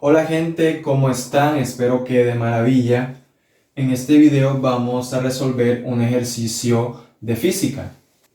Hola gente, ¿cómo están? Espero que de maravilla. En este video vamos a resolver un ejercicio de física,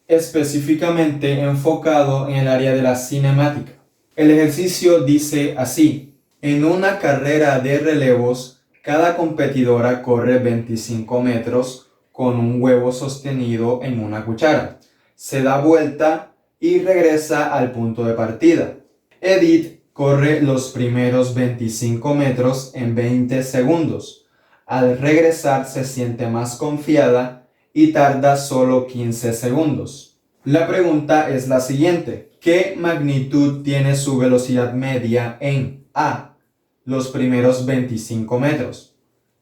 específicamente enfocado en el área de la cinemática. El ejercicio dice así: en una carrera de relevos, cada competidora corre 25 metros con un huevo sostenido en una cuchara. Se da vuelta y regresa al punto de partida. Edith corre los primeros 25 metros en 20 segundos. Al regresar se siente más confiada y tarda solo 15 segundos. La pregunta es la siguiente: ¿qué magnitud tiene su velocidad media en A, los primeros 25 metros?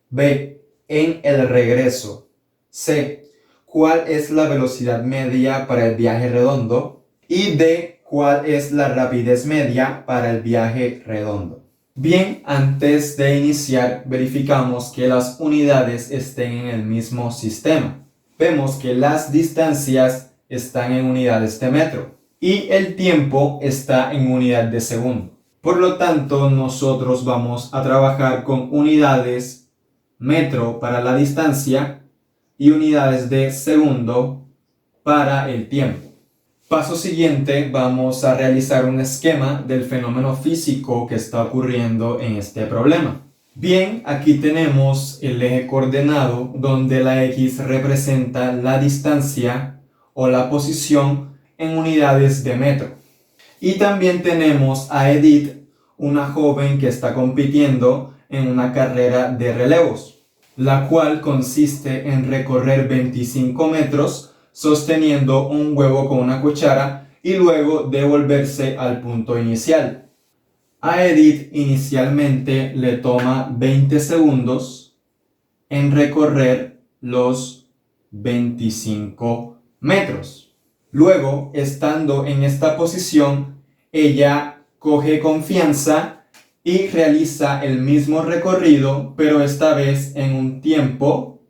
B, en el regreso. C, ¿cuál es la velocidad media para el viaje redondo? Y D, ¿cuál es la rapidez media para el viaje redondo? Bien, antes de iniciar, verificamos que las unidades estén en el mismo sistema. Vemos que las distancias están en unidades de metro y el tiempo está en unidad de segundo. Por lo tanto, nosotros vamos a trabajar con unidades metro para la distancia y unidades de segundo para el tiempo. Paso siguiente, vamos a realizar un esquema del fenómeno físico que está ocurriendo en este problema. Bien, aquí tenemos el eje coordenado donde la X representa la distancia o la posición en unidades de metro. Y también tenemos a Edith, una joven que está compitiendo en una carrera de relevos, la cual consiste en recorrer 25 metros sosteniendo un huevo con una cuchara y luego devolverse al punto inicial. A Edith inicialmente le toma 20 segundos en recorrer los 25 metros. Luego, estando en esta posición, ella coge confianza y realiza el mismo recorrido, pero esta vez en un tiempo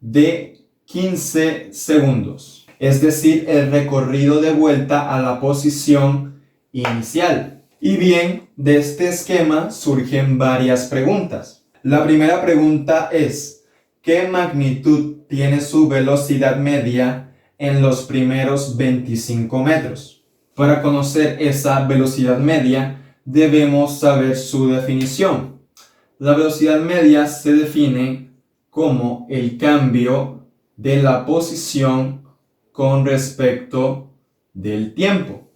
de 15 segundos, es decir, el recorrido de vuelta a la posición inicial. Y bien, de este esquema surgen varias preguntas. La primera pregunta es: ¿qué magnitud tiene su velocidad media en los primeros 25 metros? Para conocer esa velocidad media, debemos saber su definición. La velocidad media se define como el cambio de la posición con respecto del tiempo.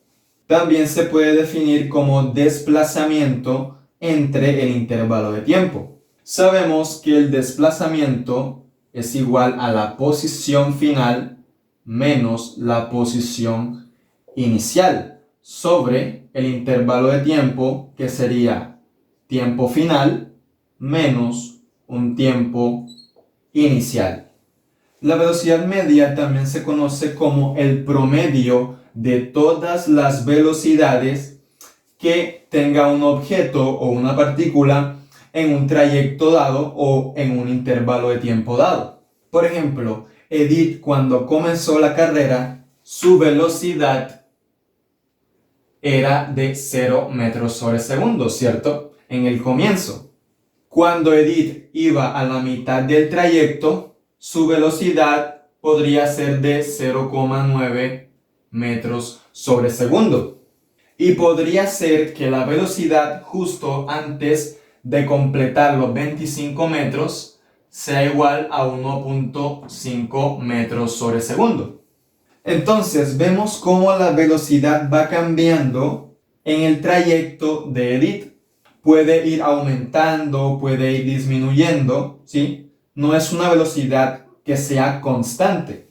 También se puede definir como desplazamiento entre el intervalo de tiempo. Sabemos que el desplazamiento es igual a la posición final menos la posición inicial sobre el intervalo de tiempo, que sería tiempo final menos un tiempo inicial. La velocidad media también se conoce como el promedio de todas las velocidades que tenga un objeto o una partícula en un trayecto dado o en un intervalo de tiempo dado. Por ejemplo, Edith, cuando comenzó la carrera, su velocidad era de 0 metros sobre segundo, ¿cierto? En el comienzo. Cuando Edith iba a la mitad del trayecto, su velocidad podría ser de 0,9 metros sobre segundo. Y podría ser que la velocidad justo antes de completar los 25 metros sea igual a 1,5 metros sobre segundo. Entonces vemos cómo la velocidad va cambiando en el trayecto de Edith. Puede ir aumentando, puede ir disminuyendo, ¿sí? No es una velocidad que sea constante.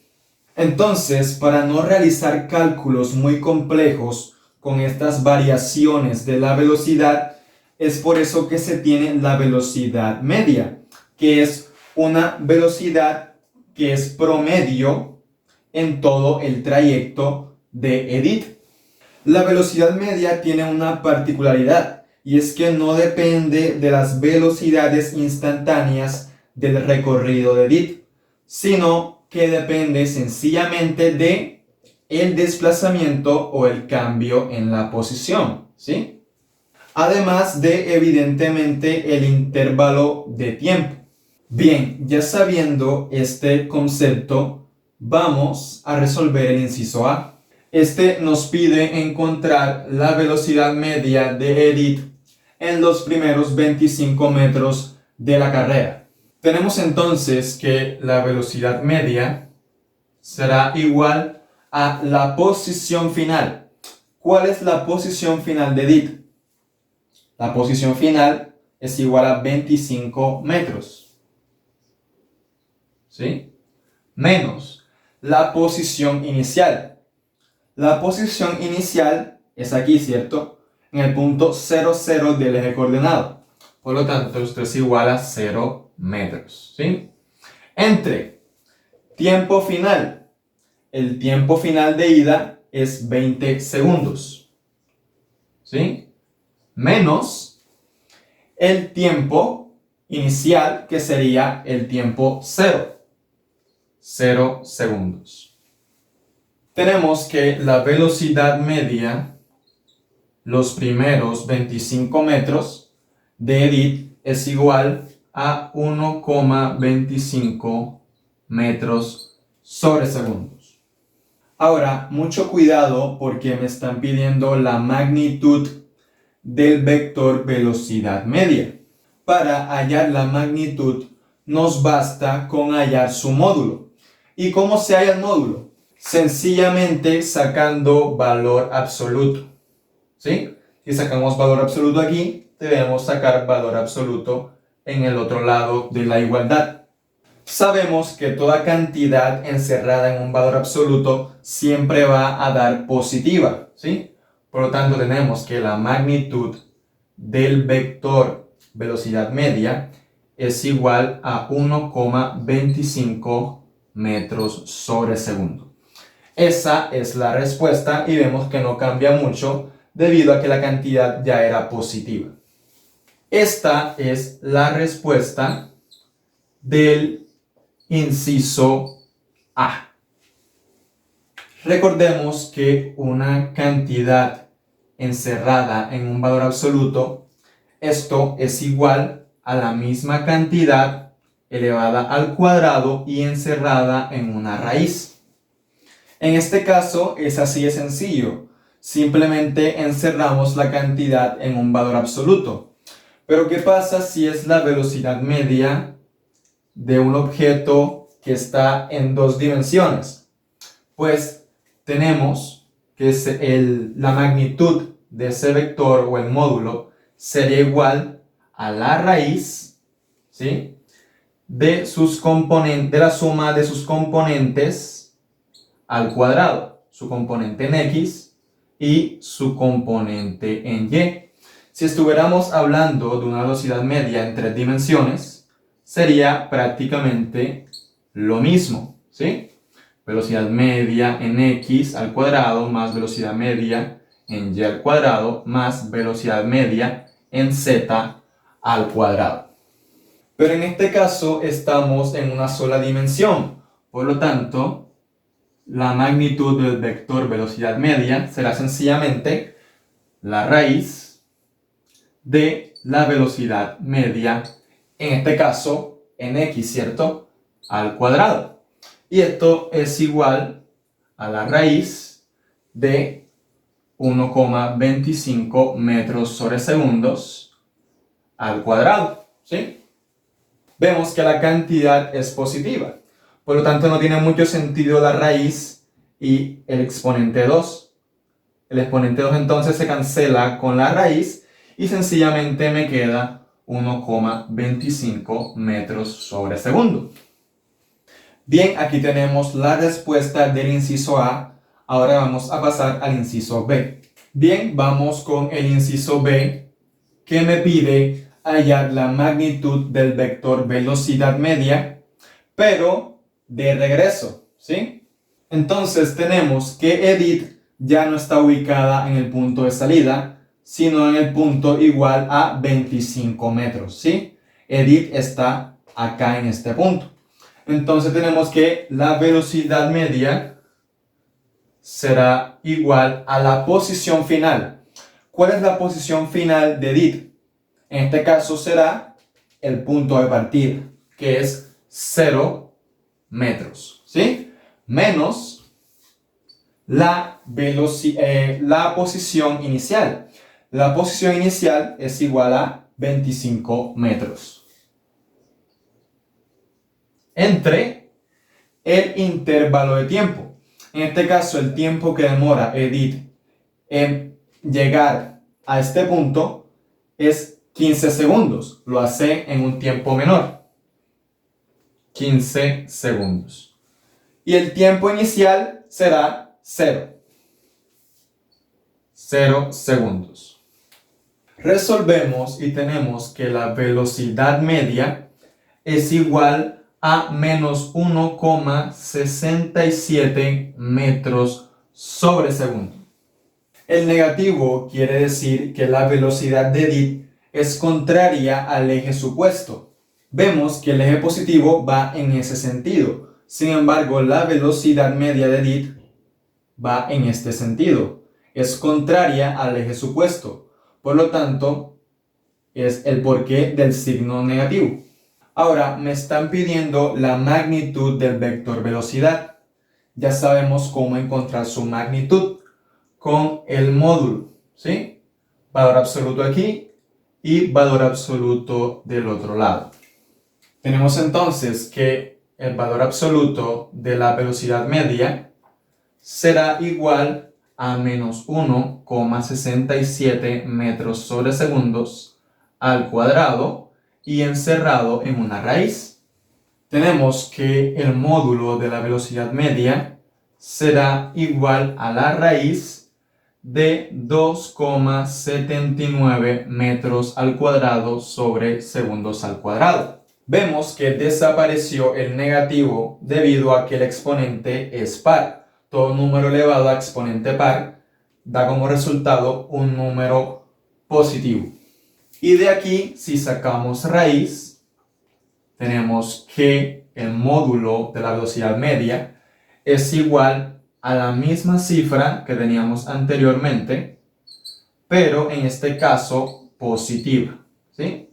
Entonces, para no realizar cálculos muy complejos con estas variaciones de la velocidad, es por eso que se tiene la velocidad media, que es una velocidad que es promedio en todo el trayecto de Edith. La velocidad media tiene una particularidad, y es que no depende de las velocidades instantáneas del recorrido de Edith, sino que depende sencillamente de el desplazamiento o el cambio en la posición, ¿sí? además de evidentemente el intervalo de tiempo. Bien, ya sabiendo este concepto, vamos a resolver el inciso A. Este nos pide encontrar la velocidad media de Edith en los primeros 25 metros de la carrera. Tenemos entonces que la velocidad media será igual a la posición final. ¿Cuál es la posición final de Edith? La posición final es igual a 25 metros. ¿Sí? Menos la posición inicial. La posición inicial es aquí, ¿cierto? En el punto 0, 0 del eje coordenado. Por lo tanto, esto es igual a 0 metros. ¿Sí? Entre tiempo final. El tiempo final de ida es 20 segundos. ¿Sí? Menos el tiempo inicial, que sería el tiempo 0. 0 segundos. Tenemos que la velocidad media, los primeros 25 metros de Edith, es igual a 1,25 metros sobre segundos. Ahora, mucho cuidado porque me están pidiendo la magnitud del vector velocidad media. Para hallar la magnitud, nos basta con hallar su módulo. ¿Y cómo se halla el módulo? Sencillamente sacando valor absoluto. ¿Sí? Si sacamos valor absoluto aquí, debemos sacar valor absoluto en el otro lado de la igualdad. Sabemos que toda cantidad encerrada en un valor absoluto siempre va a dar positiva. ¿Sí? Por lo tanto, tenemos que la magnitud del vector velocidad media es igual a 1,25 metros sobre segundo. Esa es la respuesta y vemos que no cambia mucho debido a que la cantidad ya era positiva. Esta es la respuesta del inciso A. Recordemos que una cantidad encerrada en un valor absoluto, esto es igual a la misma cantidad elevada al cuadrado y encerrada en una raíz. En este caso es así de sencillo. Simplemente encerramos la cantidad en un valor absoluto. Pero ¿qué pasa si es la velocidad media de un objeto que está en dos dimensiones? Pues tenemos que la magnitud de ese vector o el módulo sería igual a la raíz, ¿sí?, de la suma de sus componentes al cuadrado, su componente en X y su componente en Y. Si estuviéramos hablando de una velocidad media en tres dimensiones, sería prácticamente lo mismo, ¿sí? Velocidad media en X al cuadrado más velocidad media en Y al cuadrado más velocidad media en Z al cuadrado. Pero en este caso estamos en una sola dimensión. Por lo tanto, la magnitud del vector velocidad media será sencillamente la raíz de la velocidad media, en este caso en X, ¿cierto?, al cuadrado. Y esto es igual a la raíz de 1,25 metros sobre segundos al cuadrado, ¿sí? Vemos que la cantidad es positiva. Por lo tanto, no tiene mucho sentido la raíz y el exponente 2. El exponente 2 entonces se cancela con la raíz y sencillamente me queda 1,25 metros sobre segundo. Bien, aquí tenemos la respuesta del inciso A. Ahora vamos a pasar al inciso B. Bien, vamos con el inciso B, que me pide hallar la magnitud del vector velocidad media, pero de regreso, ¿sí? Entonces tenemos que Edith ya no está ubicada en el punto de salida, sino en el punto igual a 25 metros, ¿sí? Edith está acá en este punto. Entonces tenemos que la velocidad media será igual a la posición final. ¿Cuál es la posición final de Edith? En este caso será el punto de partida, que es 0 metros, ¿sí? Menos la posición inicial. La posición inicial es igual a 25 metros. Entre el intervalo de tiempo. En este caso, el tiempo que demora Edith en llegar a este punto es 15 segundos. Lo hace en un tiempo menor. 15 segundos. Y el tiempo inicial será 0. 0 segundos. Resolvemos y tenemos que la velocidad media es igual a menos 1,67 metros sobre segundo. El negativo quiere decir que la velocidad de Edith es contraria al eje supuesto. Vemos que el eje positivo va en ese sentido. Sin embargo, la velocidad media de Edith va en este sentido. Es contraria al eje supuesto. Por lo tanto, es el porqué del signo negativo. Ahora, me están pidiendo la magnitud del vector velocidad. Ya sabemos cómo encontrar su magnitud con el módulo, ¿sí? Valor absoluto aquí y valor absoluto del otro lado. Tenemos entonces que el valor absoluto de la velocidad media será igual a menos 1,67 metros sobre segundos al cuadrado y encerrado en una raíz. Tenemos que el módulo de la velocidad media será igual a la raíz de 2,79 metros al cuadrado sobre segundos al cuadrado. Vemos que desapareció el negativo debido a que el exponente es par. Todo número elevado a exponente par da como resultado un número positivo. Y de aquí, si sacamos raíz, tenemos que el módulo de la velocidad media es igual a la misma cifra que teníamos anteriormente, pero en este caso positiva, ¿sí?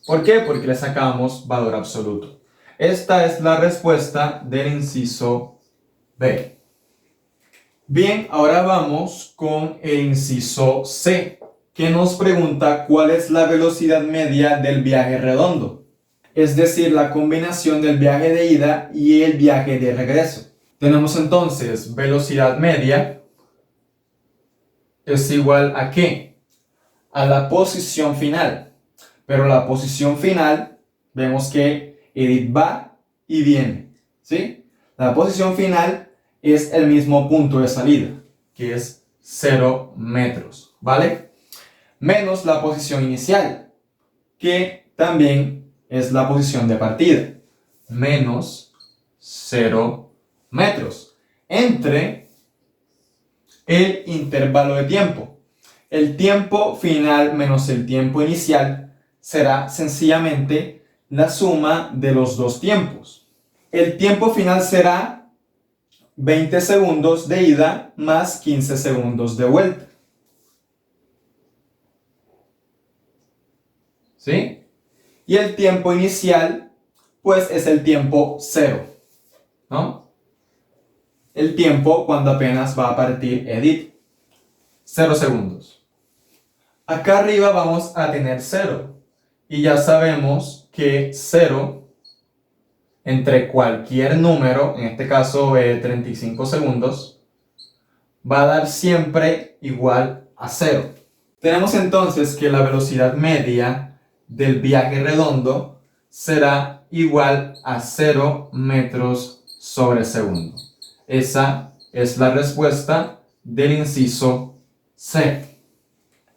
¿Por qué? Porque le sacamos valor absoluto. Esta es la respuesta del inciso B. Bien, ahora vamos con el inciso C, que nos pregunta cuál es la velocidad media del viaje redondo, es decir, la combinación del viaje de ida y el viaje de regreso. Tenemos entonces velocidad media es igual a ¿qué? A la posición final. Pero la posición final, vemos que Edith va y viene, ¿sí? La posición final es el mismo punto de salida, que es 0 metros, ¿vale? Menos la posición inicial, que también es la posición de partida, menos 0 metros, entre el intervalo de tiempo. El tiempo final menos el tiempo inicial será sencillamente la suma de los dos tiempos. El tiempo final será 20 segundos de ida más 15 segundos de vuelta. ¿Sí? Y el tiempo inicial, pues es el tiempo 0, ¿no? El tiempo cuando apenas va a partir Edith. 0 segundos. Acá arriba vamos a tener 0. Y ya sabemos que 0 entre cualquier número, en este caso 35 segundos, va a dar siempre igual a 0. Tenemos entonces que la velocidad media del viaje redondo será igual a 0 metros sobre segundo. Esa es la respuesta del inciso C.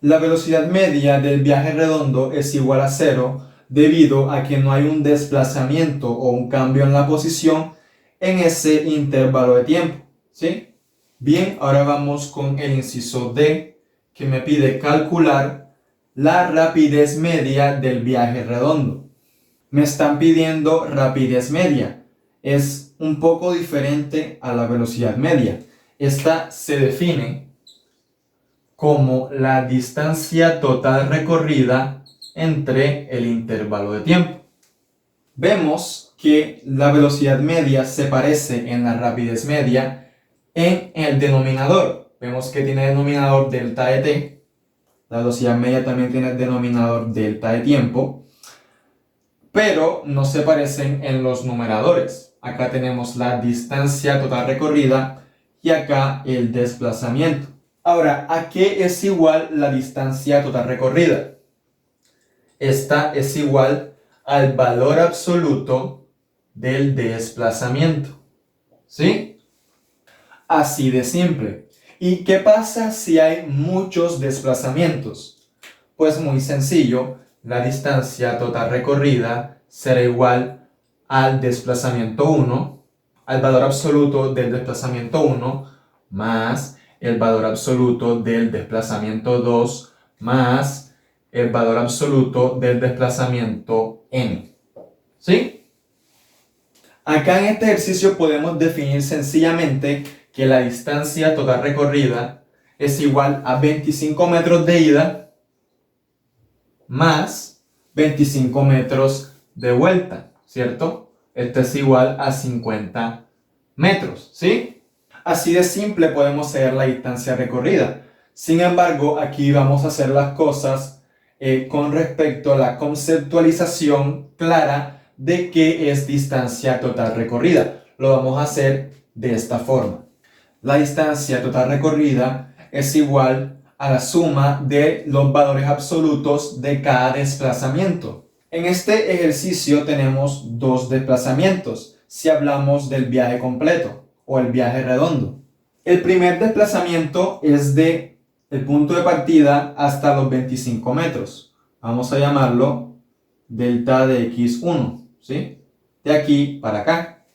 La velocidad media del viaje redondo es igual a 0 debido a que no hay un desplazamiento o un cambio en la posición en ese intervalo de tiempo, ¿sí? Bien, ahora vamos con el inciso D, que me pide calcular la rapidez media del viaje redondo. Me están pidiendo rapidez media. Es un poco diferente a la velocidad media. Esta se define como la distancia total recorrida entre el intervalo de tiempo. Vemos que la velocidad media se parece en la rapidez media en el denominador. Vemos que tiene denominador delta de t. La velocidad media también tiene denominador delta de tiempo. Pero no se parecen en los numeradores. Acá tenemos la distancia total recorrida y acá el desplazamiento. Ahora, ¿a qué es igual la distancia total recorrida? Esta es igual al valor absoluto del desplazamiento. ¿Sí? Así de simple. ¿Y qué pasa si hay muchos desplazamientos? Pues muy sencillo, la distancia total recorrida será igual al desplazamiento 1, al valor absoluto del desplazamiento 1, más el valor absoluto del desplazamiento 2, más el valor absoluto del desplazamiento n. ¿Sí? Acá en este ejercicio podemos definir sencillamente que la distancia total recorrida es igual a 25 metros de ida más 25 metros de vuelta, ¿cierto? Esto es igual a 50 metros, ¿sí? Así de simple podemos hallar la distancia recorrida. Sin embargo, aquí vamos a hacer las cosas con respecto a la conceptualización clara de qué es distancia total recorrida. Lo vamos a hacer de esta forma. La distancia total recorrida es igual a la suma de los valores absolutos de cada desplazamiento. En este ejercicio tenemos dos desplazamientos, si hablamos del viaje completo o el viaje redondo. El primer desplazamiento es de el punto de partida hasta los 25 metros. Vamos a llamarlo delta de x1, ¿sí? De aquí para acá.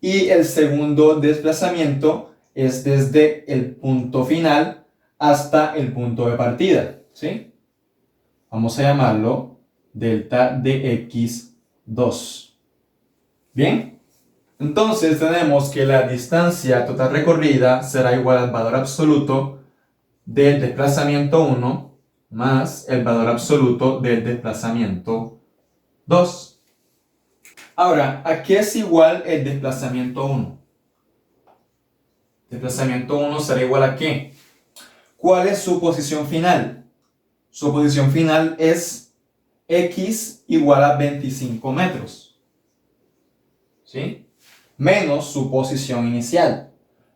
Y el segundo desplazamiento es desde el punto final hasta el punto de partida, ¿sí? Vamos a llamarlo delta de x2. ¿Bien? Entonces tenemos que la distancia total recorrida será igual al valor absoluto del desplazamiento 1 más el valor absoluto del desplazamiento 2. Ahora, ¿a qué es igual el desplazamiento 1? Desplazamiento 1 será igual a ¿qué? ¿Cuál es su posición final? Su posición final es x igual a 25 metros. ¿Sí? Menos su posición inicial.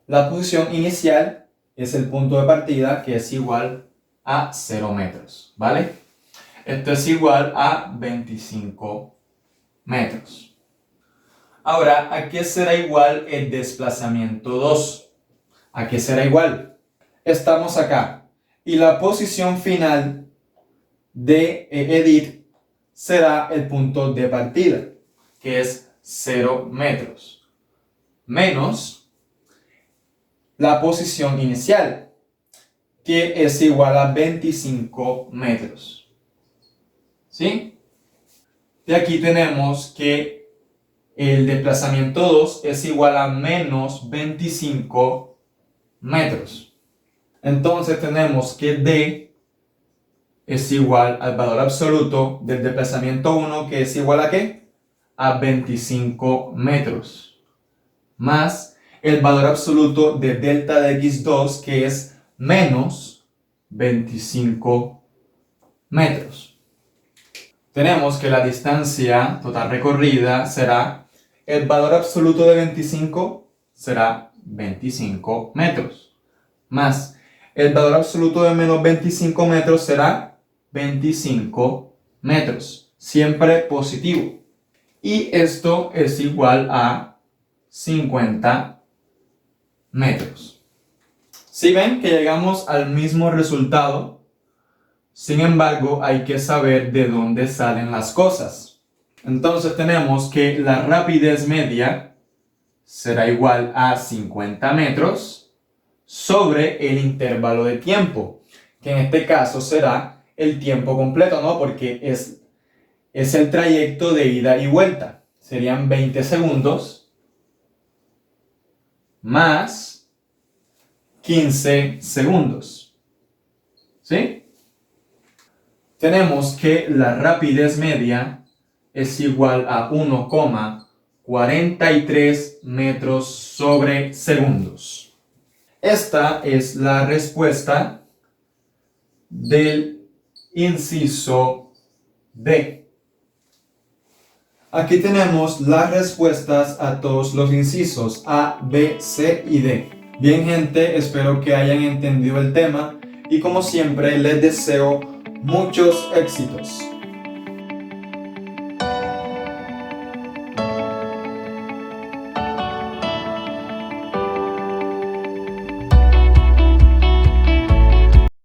La posición inicial es el punto de partida, que es igual a 0 metros. ¿Vale? Esto es igual a 25 metros. Ahora, ¿a qué será igual el desplazamiento 2? ¿A qué será igual? Estamos acá. Y la posición final de Edith será el punto de partida, que es 0 metros, menos la posición inicial, que es igual a 25 metros. ¿Sí? De aquí tenemos que el desplazamiento 2 es igual a menos 25 metros. Entonces tenemos que D es igual al valor absoluto del desplazamiento 1, que es igual a ¿qué? A 25 metros. Más el valor absoluto de delta de x2, que es menos 25 metros. Tenemos que la distancia total recorrida será, el valor absoluto de 25 será 25 metros. Más el valor absoluto de menos 25 metros será 25 metros. Siempre positivo. Y esto es igual a 50 metros. Si ven que llegamos al mismo resultado, sin embargo, hay que saber de dónde salen las cosas. Entonces tenemos que la rapidez media será igual a 50 metros sobre el intervalo de tiempo, que en este caso será el tiempo completo, ¿no? Porque es el trayecto de ida y vuelta. Serían 20 segundos más 15 segundos. ¿Sí? Tenemos que la rapidez media es igual a 1,43 metros sobre segundos. Esta es la respuesta del inciso D. Aquí tenemos las respuestas a todos los incisos A, B, C y D. Bien, gente, espero que hayan entendido el tema y como siempre les deseo muchos éxitos.